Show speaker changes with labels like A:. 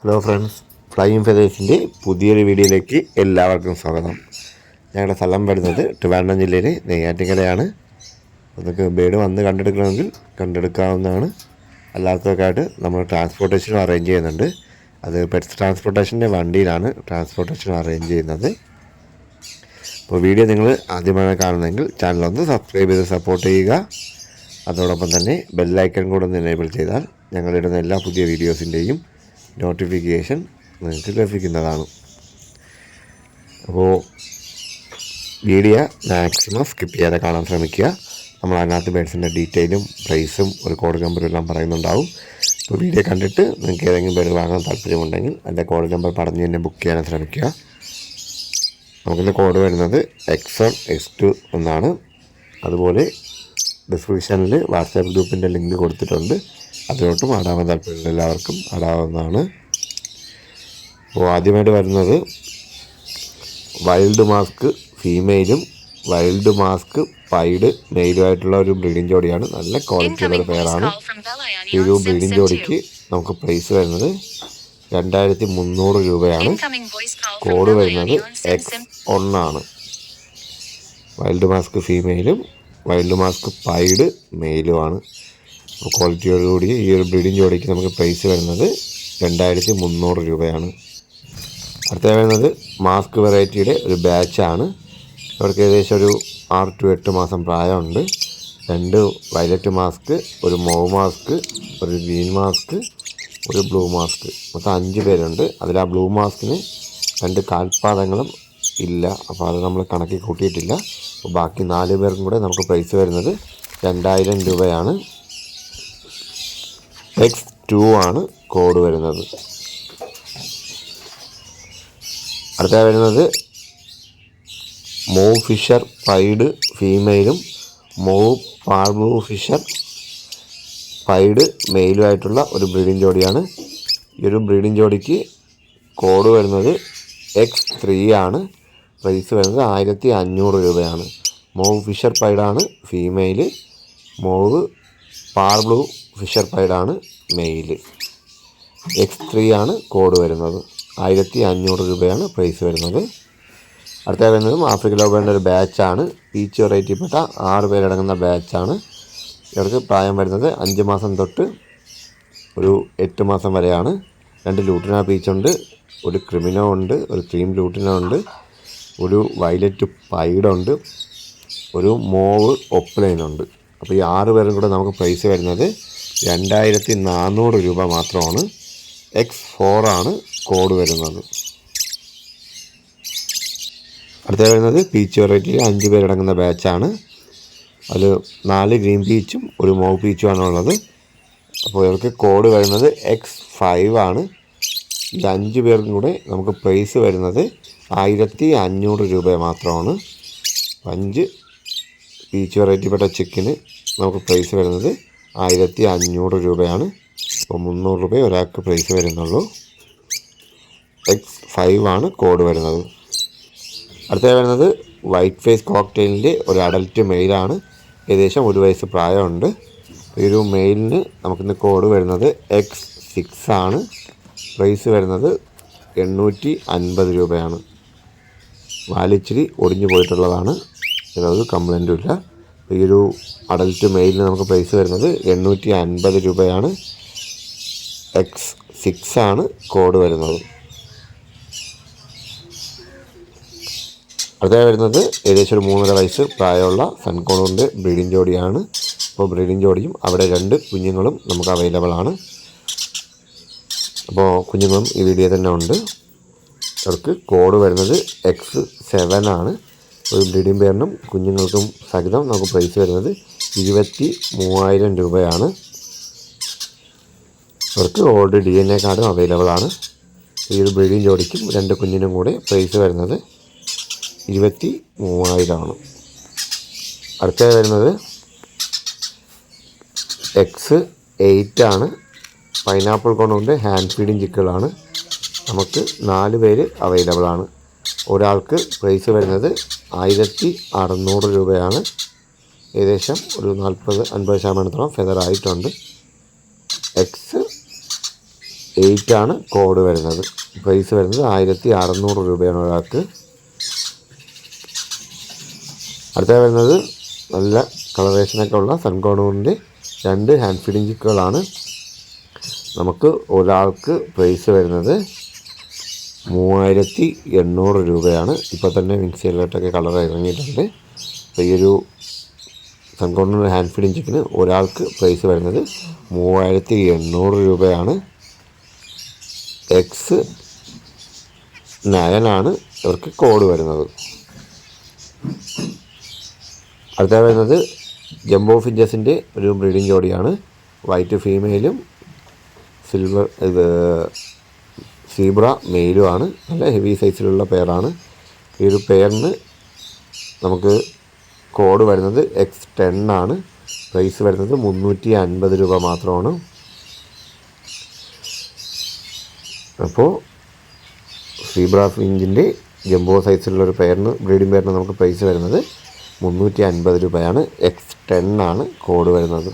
A: Hello friends, flying ഫെതേഴ്സിൻ്റെ പുതിയൊരു വീഡിയോയിലേക്ക് എല്ലാവർക്കും സ്വാഗതം. ഞങ്ങളുടെ സ്ഥലം വരുന്നത് ട്രിവാൻഡ്രം ജില്ലയിൽ നെയ്യാറ്റിൻകരയാണ്. നിങ്ങൾക്ക് ബേഡ് വന്ന് കണ്ടെടുക്കണമെങ്കിൽ കണ്ടെടുക്കാവുന്നതാണ്. അല്ലാത്തവർക്കായിട്ട് നമ്മൾ ട്രാൻസ്പോർട്ടേഷനും അറേഞ്ച് ചെയ്യുന്നുണ്ട്. അത് പെറ്റ്സ് ട്രാൻസ്പോർട്ടേഷൻ്റെ വണ്ടിയിലാണ് ട്രാൻസ്പോർട്ടേഷൻ അറേഞ്ച് ചെയ്യുന്നത്. അപ്പോൾ വീഡിയോ നിങ്ങൾ ആദ്യമായി കാണുന്നതെങ്കിൽ ചാനലൊന്ന് സബ്സ്ക്രൈബ് ചെയ്ത് സപ്പോർട്ട് ചെയ്യുക. അതോടൊപ്പം തന്നെ ബെല്ലൈക്കൺ കൂടെ ഒന്ന് എനേബിൾ ചെയ്താൽ ഞങ്ങളിടുന്ന എല്ലാ പുതിയ വീഡിയോസിൻ്റെയും നോട്ടിഫിക്കേഷൻ നിങ്ങൾക്ക് ലഭിക്കുന്നതാണ്. അപ്പോൾ വീഡിയോ മാക്സിമം സ്കിപ്പ് ചെയ്യാതെ കാണാൻ ശ്രമിക്കുക. നമ്മൾ അതിനകത്ത് ബേഡ്സിൻ്റെ ഡീറ്റെയിലും പ്രൈസും ഒരു കോഡ് നമ്പറും എല്ലാം പറയുന്നുണ്ടാവും. അപ്പോൾ വീഡിയോ കണ്ടിട്ട് നിങ്ങൾക്ക് ഏതെങ്കിലും ബേഡ് വാങ്ങാൻ താല്പര്യമുണ്ടെങ്കിൽ അതിൻ്റെ കോഡ് നമ്പർ പറഞ്ഞ് തന്നെ ബുക്ക് ചെയ്യാൻ ശ്രമിക്കുക. നമുക്കിന്ന് കോഡ് വരുന്നത് X1 X2 എന്നാണ്. അതുപോലെ ഡിസ്ക്രിപ്ഷനിൽ വാട്സാപ്പ് ഗ്രൂപ്പിൻ്റെ ലിങ്ക് കൊടുത്തിട്ടുണ്ട്. അതിലോട്ടും ആടാൻ താല്പര്യമുള്ള എല്ലാവർക്കും ആടാവുന്നതാണ്. അപ്പോൾ ആദ്യമായിട്ട് വരുന്നത് വൈൽഡ് മാസ്ക് ഫീമെയിലും വൈൽഡ് മാസ്ക് പൈഡ് മെയിലുമായിട്ടുള്ള ഒരു ബ്രീഡിംഗ് ജോഡിയാണ്. നല്ല ക്വാളിറ്റിയുള്ള ഒരു പെയറാണ്. ഈ ഒരു ബ്രീഡിംഗ് ജോഡിക്ക് നമുക്ക് പ്രൈസ് വരുന്നത് 2300 രൂപയാണ്. കോഡ് വരുന്നത് X1 ആണ്. വൈൽഡ് മാസ്ക് ഫീമെയിലും വൈൽഡ് മാസ്ക് പൈഡ് മെയിലുമാണ്. ക്വാളിറ്റിയോടുകൂടി ഈ ഒരു ബ്രീഡിംഗ് ജോഡിക്ക് നമുക്ക് പ്രൈസ് വരുന്നത് 2300 രൂപയാണ്. അടുത്ത വരുന്നത് മാസ്ക് വെറൈറ്റിയുടെ ഒരു ബാച്ചാണ്. അവർക്ക് ഏകദേശം ഒരു 6 to 8 മാസം പ്രായമുണ്ട്. 2 വയലറ്റ് മാസ്ക്, ഒരു മോവ് മാസ്ക്, ഒരു ഗ്രീൻ മാസ്ക്, ഒരു ബ്ലൂ മാസ്ക്, മൊത്തം 5 പേരുണ്ട്. അതിൽ ആ ബ്ലൂ മാസ്കിന് 2 കാൽപാദങ്ങളും ഇല്ല, അപ്പോൾ അത് നമ്മൾ കണക്കി കൂട്ടിയിട്ടില്ല. അപ്പോൾ ബാക്കി 4 പേർക്കും കൂടെ നമുക്ക് പ്രൈസ് വരുന്നത് 2000 രൂപയാണ്. X2 ആണ് കോഡ് വരുന്നത്. അടുത്ത വരുന്നത് മോവ് ഫിഷർ പൈഡ് ഫീമെയിലും മോവ് പാർബ്ലൂ ഫിഷർ പൈഡ് മെയിലുമായിട്ടുള്ള ഒരു ബ്രീഡിംഗ് ജോഡിയാണ്. ഈ ഒരു ബ്രീഡിംഗ് ജോഡിക്ക് കോഡ് വരുന്നത് X3 ആണ്. പ്രൈസ് വരുന്നത് 1500 രൂപയാണ്. മോവ് ഫിഷർ പൈഡാണ് ഫീമെയില്, മോവ് പാർബ്ലൂ ഫിഷർ പൈഡാണ് മെയില്. X3 ആണ് കോഡ് വരുന്നത്. 1500 രൂപയാണ് പ്രൈസ് വരുന്നത്. അടുത്ത വരുന്നതും ആഫ്രിക്കൻ ലവ് ഒരു ബാച്ചാണ്. പീച്ച് വെറൈറ്റിപ്പെട്ട 6 പേരടങ്ങുന്ന ബാച്ചാണ്. ഇവർക്ക് പ്രായം വരുന്നത് 5 മാസം തൊട്ട് ഒരു 8 മാസം വരെയാണ്. 2 ലൂട്ടിന പീച്ചുണ്ട്, ഒരു ക്രിമിനോ ഉണ്ട്, ഒരു ക്രീം ലൂട്ടിന ഉണ്ട്, ഒരു വയലറ്റ് പൈഡുണ്ട്, ഒരു മോവ് ഒപ്ലൈനുണ്ട്. അപ്പോൾ ഈ 6 പേരും കൂടെ നമുക്ക് പ്രൈസ് വരുന്നത് 2400 രൂപ മാത്രമാണ്. X4 ആണ് കോഡ് വരുന്നത്. അടുത്ത വരുന്നത് പീച്ച് വെറൈറ്റിയിൽ 5 പേരടങ്ങുന്ന ബാച്ചാണ്. അതിൽ 4 ഗ്രീൻ പീച്ചും ഒരു മോവ് പീച്ചുമാണ് ഉള്ളത്. അപ്പോൾ ഇവർക്ക് കോഡ് വരുന്നത് X5 ആണ്. ഈ 5 പേർക്കും കൂടെ നമുക്ക് പ്രൈസ് വരുന്നത് 1500 രൂപ മാത്രമാണ്. 5 പീച്ച് വെറൈറ്റിപ്പെട്ട ചിക്കന് നമുക്ക് പ്രൈസ് വരുന്നത് 1500 രൂപയാണ്. അപ്പോൾ 300 രൂപ ഒരാൾക്ക് പ്രൈസ് വരുന്നുള്ളൂ. X5 ആണ് കോഡ് വരുന്നത്. അടുത്ത വരുന്നത് വൈറ്റ് ഫേസ് കോക്ടെയിലിൻ്റെ ഒരു അഡൽറ്റ് മെയിലാണ്. ഏകദേശം 1 വയസ്സ് പ്രായമുണ്ട്. ഈ ഒരു മെയിലിന് നമുക്കിന്ന് കോഡ് വരുന്നത് X6 ആണ്. പ്രൈസ് വരുന്നത് 850 രൂപയാണ്. വാലിച്ചിരി ഒടിഞ്ഞു പോയിട്ടുള്ളതാണ്, ഇതിലൊരു കംപ്ലൈൻറ്റും ഇല്ല. ഈ ഒരു അഡൽറ്റ് മെയിലിന് നമുക്ക് പ്രൈസ് വരുന്നത് 850 രൂപയാണ്. X6 ആണ് കോഡ് വരുന്നത്. അടുത്ത വരുന്നത് ഏകദേശം ഒരു 3.5 വയസ്സ് പ്രായമുള്ള സൺകോണിൻ്റെ ബ്രീഡിംഗ് ജോഡിയാണ്. അപ്പോൾ ബ്രീഡിംഗ് ജോഡിയും അവിടെ 2 കുഞ്ഞുങ്ങളും നമുക്ക് അവൈലബിൾ ആണ്. അപ്പോൾ കുഞ്ഞുങ്ങളും ഈ വീഡിയോ തന്നെ ഉണ്ട്. അവർക്ക് കോഡ് വരുന്നത് X7 ആണ്. ഒരു ബ്രീഡിംഗ് പെയറിനും കുഞ്ഞുങ്ങൾക്കും സഹിതം നമുക്ക് പ്രൈസ് വരുന്നത് 23,000 രൂപയാണ്. അവർക്ക് ഓൾഡ് DNA കാർഡും അവൈലബിൾ ആണ്. ഈ ഒരു ബ്രീഡിംഗ് ജോഡിക്കും 2 കുഞ്ഞിനും കൂടെ പ്രൈസ് വരുന്നത് 23,000 ആണ്. അടുത്ത വരുന്നത് X8 ആണ്. പൈനാപ്പിൾ കൊണ്ടുകൊണ്ട് ഹാൻഡ് ഫീഡിങ് ചിക്കുകളാണ്. നമുക്ക് 4 പേര് അവൈലബിൾ ആണ്. ഒരാൾക്ക് പ്രൈസ് വരുന്നത് 1600 രൂപയാണ്. ഏകദേശം ഒരു 40-50% ഫെദർ ആയിട്ടുണ്ട്. 8 ആണ് കോഡ് വരുന്നത്. പ്രൈസ് വരുന്നത് 1600 രൂപയാണ് ഒരാൾക്ക്. അടുത്ത വരുന്നത് നല്ല കളറേഷനൊക്കെ ഉള്ള സൺകോണൂറിൻ്റെ 2 ഹാൻഡ് ഫീഡിങ് ചിക്കുകളാണ്. നമുക്ക് ഒരാൾക്ക് പ്രൈസ് വരുന്നത് 3800 രൂപയാണ്. ഇപ്പോൾ തന്നെ മിക്സിയിലോട്ടൊക്കെ കളർ ഇറങ്ങിയിട്ടുണ്ട്. അപ്പോൾ ഈ ഒരു സൺകോണൂർ ഹാൻഡ് ഫീഡിങ് ചിക്കന് ഒരാൾക്ക് പ്രൈസ് വരുന്നത് 3800 രൂപയാണ്. X9 ആണ് ഇവർക്ക് കോഡ് വരുന്നത്. അടുത്ത വരുന്നത് ജംബോ ഫിഞ്ചസിൻ്റെ ഒരു ബ്രീഡിംഗ് ജോഡിയാണ്. വൈറ്റ് ഫീമെയിലും സിൽവർ സീബ്ര മെയിലുമാണ്. നല്ല ഹെവി സൈസിലുള്ള പെയറാണ്. ഈ ഒരു പെയറിന് നമുക്ക് കോഡ് വരുന്നത് X10 ആണ്. പ്രൈസ് വരുന്നത് 350 രൂപ മാത്രമാണ്. അപ്പോൾ സീബ്ര ഫിഞ്ചിൻ്റെ ജംബോ സൈസിലുള്ളൊരു പെയറിന് ബ്രീഡിംഗ് പെയറിന് നമുക്ക് പ്രൈസ് വരുന്നത് 350 രൂപയാണ്. X10 ആണ് കോഡ് വരുന്നത്.